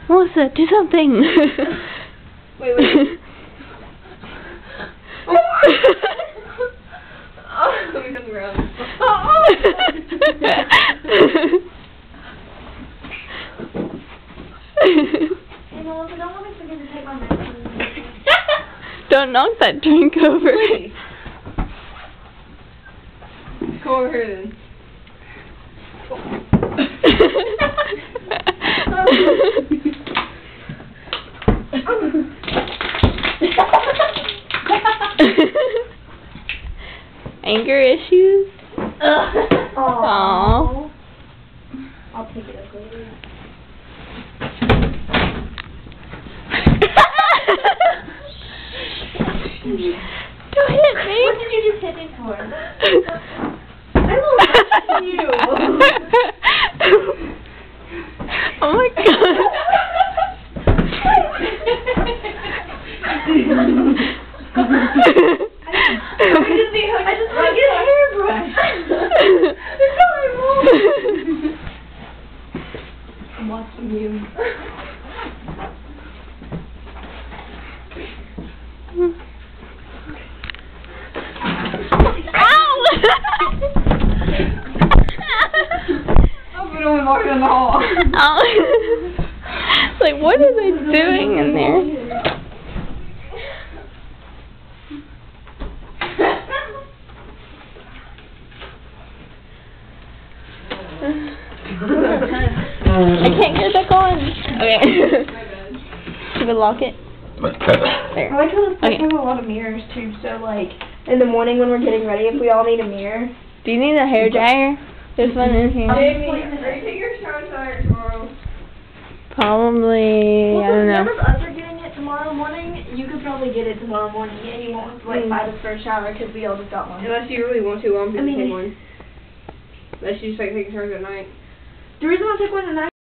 Melissa, do something. Wait. Oh, let me turn around. Hey, Melissa, don't let me forget to take my medicine. Don't knock that drink over. Come over here then. Anger issues? Aww. I'll pick it up later. Don't hit me. What did you just hit me for? I will hurt you. Oh my god. I just want to get a hairbrush. It's not my fault. I'm watching you. I'm gonna walk in the hall. Oh. Like, what are they doing in there? I can't get it back on. Okay. Should we lock it? There. I like how this place Okay. has a lot of mirrors too, so like in the morning when we're getting ready, if we all need a mirror. Do you need a hair dryer? There's one in here. Jamie, are you taking your shower tonight or tomorrow? Probably, I don't know. None of us are getting it tomorrow morning. You could probably get it tomorrow morning, and you won't have to wait by the first shower because we all just got one. Unless you really want to, I'm I gonna mean- take one. Unless you just like take showers at night. The reason I took one tonight